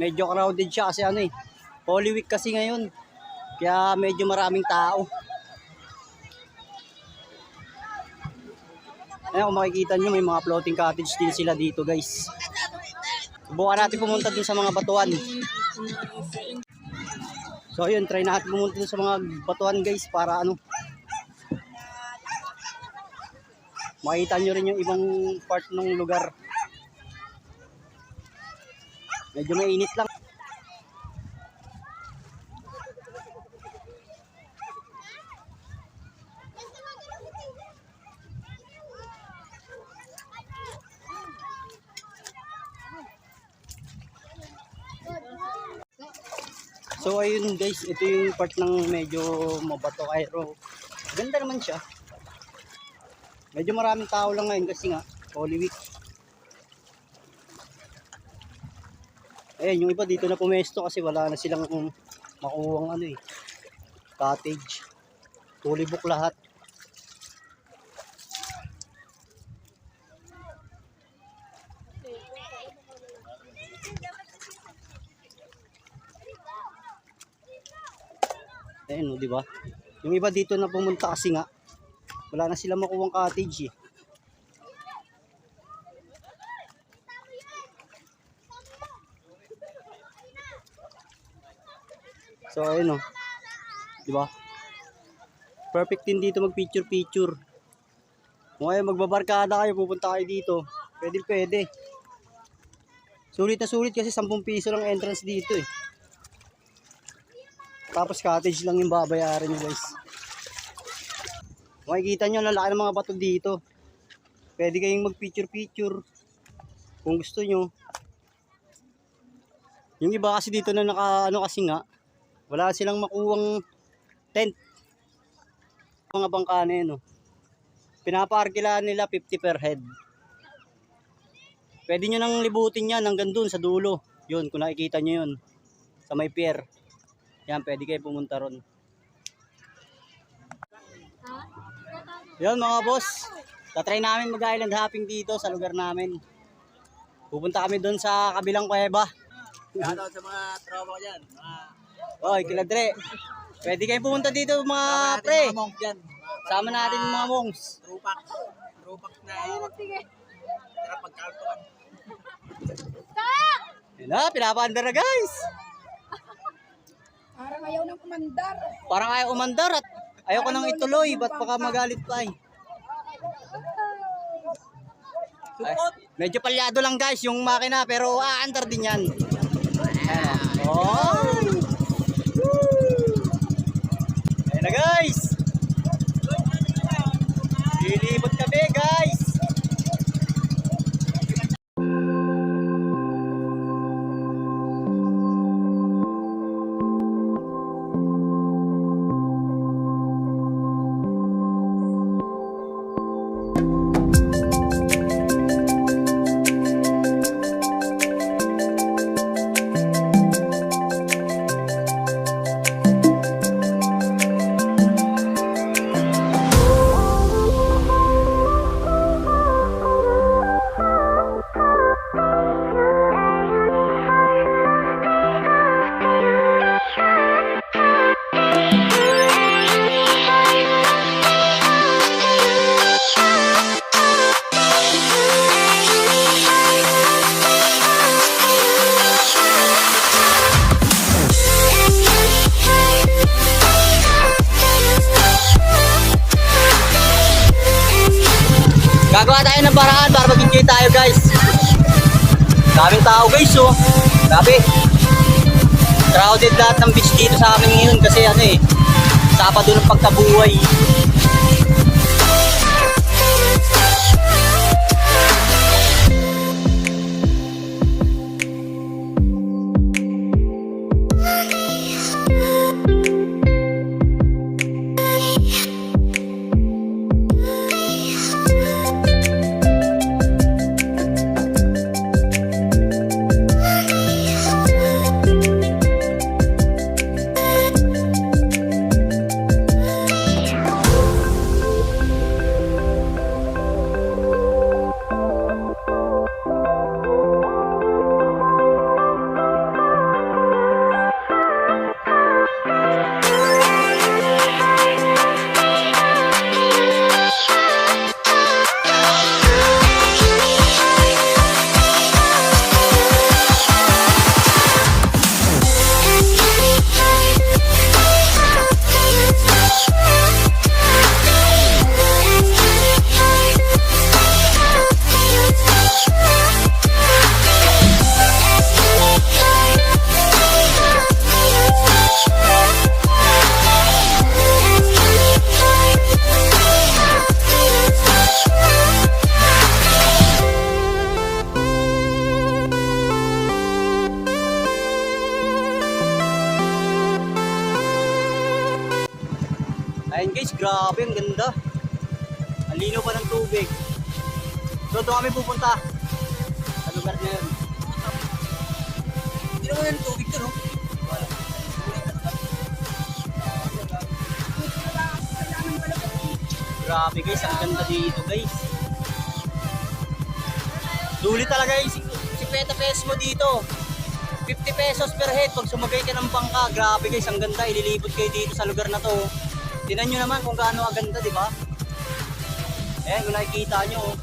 Medyo crowded siya kasi ano eh. Holy Week kasi ngayon. Kaya medyo maraming tao. Ayan, kung makikita nyo, may mga floating cottage din sila dito guys. Subukan natin pumunta dun sa mga batuan. So ayun, try natin pumunta dun sa mga batuan guys para ano. Makita nyo rin yung ibang part ng lugar. Medyo mainit lang. So ayun guys, ito yung part ng medyo mabato pero ganda naman siya. Medyo maraming tao lang ngayon kasi nga Holy Week. Ayun, yung iba dito na pumesto kasi wala na silang makuhang ano eh, cottage. Fully book lahat. Ayun, di ba? Yung iba dito na pumunta kasi nga wala na sila makuwang cottage eh. So ayun oh. Di ba? Perfect din dito mag picture. Kung kayo magbabarkada kayo, pupunta kayo dito. Pwede. Sulit na sulit kasi 10 piso lang entrance dito eh. Tapos cottage lang yung babayaran nyo guys. Makikita nyo, lalaki ng mga bato dito. Pwede kayong mag picture kung gusto nyo. Yung iba kasi dito na naka ano kasi nga, wala silang makuwang tent. Mga bangka na yun, no? Pinaparkila nila 50 per head. Pwede nyo nang libutin yan hanggang dun sa dulo. Yun, kung nakikita nyo yun. Sa may pier. Yan, pwede kayo pumunta ron. Yun mga boss. Tatry namin mag-island hopping dito sa lugar namin. Pupunta kami doon sa kabilang kuweba. Shoutout sa mga tropa ko dyan. Oy, kiladre. Pwede kayo pumunta dito mga pre. Mga monk dyan. Sama natin yung mga monks. Trupak na yun. Tara pagkaltuan. Yan na, pinapaandar na guys. Parang ayaw ng kumandar. Parang ayaw umandar at ayaw ko nang ituloy. Ba't baka magalit pa eh. Ay, medyo palyado lang guys yung makina pero aandar din yan. Oh. Ayan na guys. Lilibot kami guys. Gagawa tayo ng paraan para mag-enjoy tayo guys. Daming tao guys oh. Grabe. Crowded lahat ng beach dito sa amin ngayon kasi ano eh, Sabado ng pagkabuhay. guys, grabe, ang ganda. Ang lino pa ng tubig. So doon kami pupunta sa lugar na yun. Hindi naman yung tubig to, no? Grabe guys, ang ganda dito guys. Sulit talaga yung 50 pesos mo dito. 50 pesos per head pag sumagay ka ng bangka. Grabe guys, ang ganda. Ililibot kayo dito sa lugar na to. Tingnan nyo naman kung gaano aganda, di ba? Ayan, kung nakikita nyo. Oh.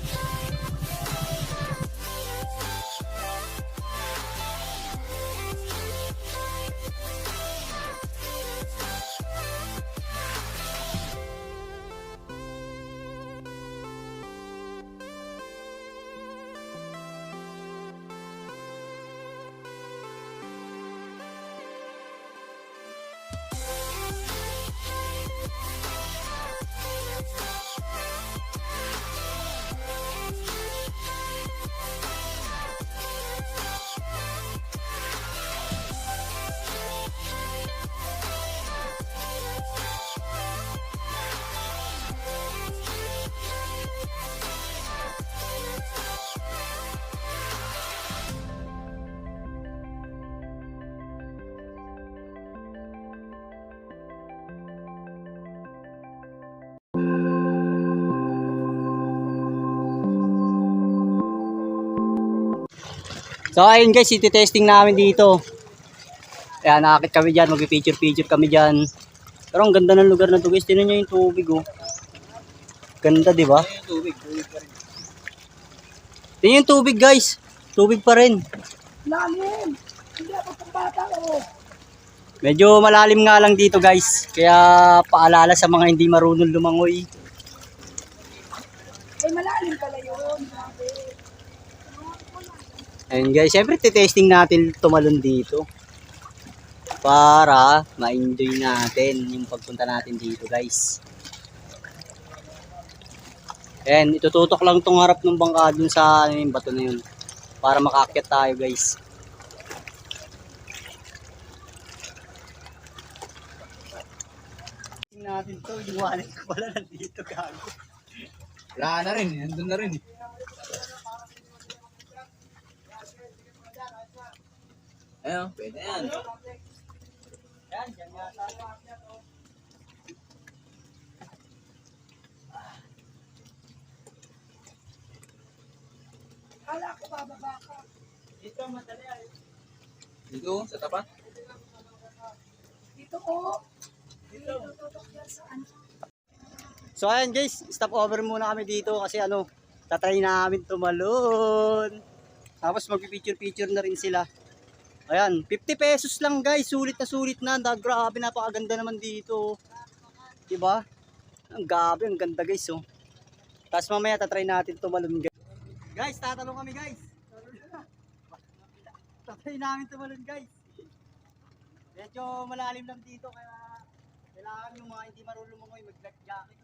So ayun guys, iti-testing namin dito. Ayan, nakakit kami dyan, mag-picture kami dyan. Pero ang ganda ng lugar na to guys, tingnan nyo yung tubig oh. Ganda di ba? Tubig pa rin. Tingnan yung tubig guys, tubig pa rin. Lalim! Hindi ako pambata ko. Medyo malalim nga lang dito guys, kaya paalala sa mga hindi marunong lumangoy. Eh, malalim pala yun. Grabe. Ayun guys, syempre testing natin tumalon dito. Para ma-enjoy natin yung pagpunta natin dito guys. Ayan, itututok lang tong harap ng bangka dun sa yung bato na yun. Para makaakyat tayo guys. Tingnan natin to, yung wallet ko pala nandito gago. Wala na rin, nandun na rin. Ayun, pwede yan. Yan, dyan yata. Kala ko bababa ka. Dito, madali ay. Dito, sa tapat. Dito ko. Dito tutok yan sa ano. So ayan guys, stop over muna kami dito kasi ano, tatry namin tumalon. Tapos magpipicture na rin sila. Ayan, 50 pesos lang guys, sulit na. Grabe, napakaganda naman dito. Diba? Ang gabi, ang ganda guys oh. Tapos mamaya tatry natin tumalon guys. Guys, tatalong kami guys. Tatry namin tumalon guys. Medyo malalim lang dito kaya kailangan yung mga hindi marunong lumangoy mag-life jacket.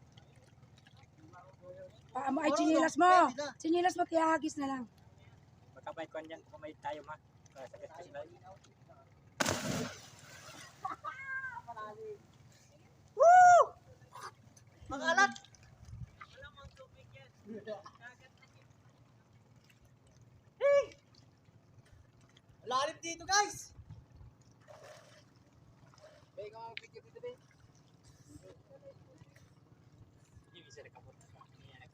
Ay, chinilas mo. Chinilas mo, tiyahagis na lang. Magkamay ko niyan, kumay tayo ma. Sakit kasi ba? Woo! Mag-alat! Wala mong tubig yan. Hey! Lalim dito guys! Pwede ka mag-picture dito, be.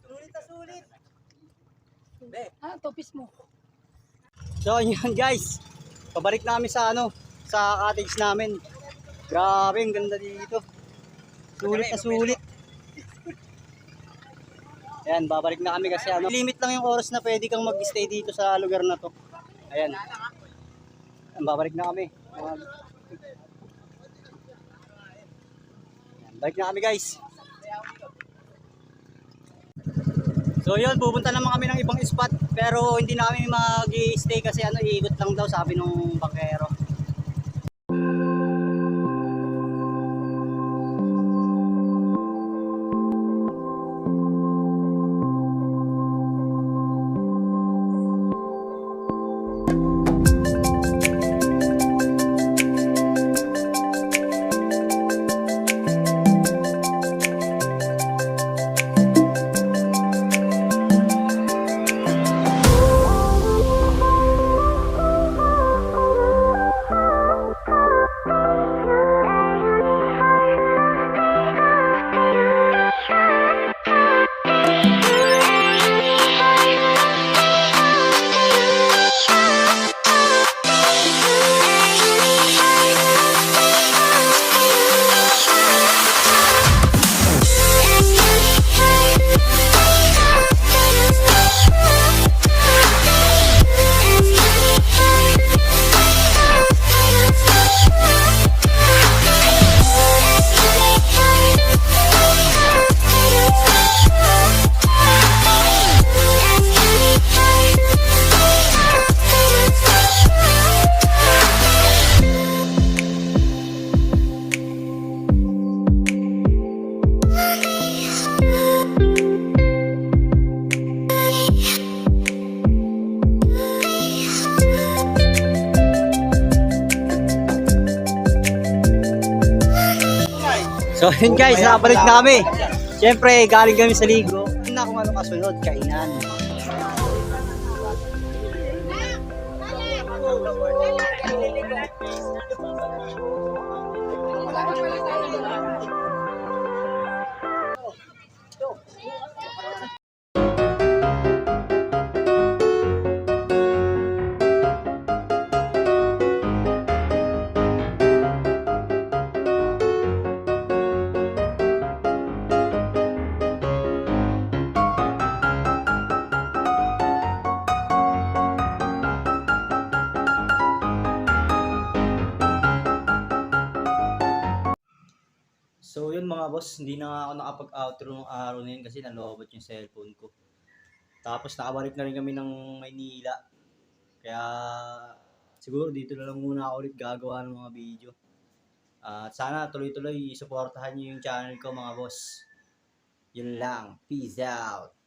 Sulit na sulit! Be. Ah, topis mo. So yun guys, pabalik namin sa ano, sa cottage namin. Grabe, ang ganda dito. Sulit na sulit. Ayan, babalik na kami kasi ano, limit lang yung oras na pwede kang mag-stay dito sa lugar na to. Ayan. Ayan, babalik na kami. Ayan, balik na kami guys. So yun, pupunta naman kami ng ibang spot pero hindi na kami mag-i-stay kasi ano, iikot lang daw sabi nung bangkero. So yun guys, nakabalik na kami. Siyempre, galing kami sa ligo. Yun na kung ano kasunod, kainan. So yun mga boss, hindi na ako nakapag-outro ng araw na yun kasi nalobot yung cellphone ko. Tapos nakabalik na rin kami ng Maynila. Kaya siguro dito na lang muna ako ulit gagawa ng mga video. At sana tuloy-tuloy suportahan niyo yung channel ko mga boss. Yun lang. Peace out.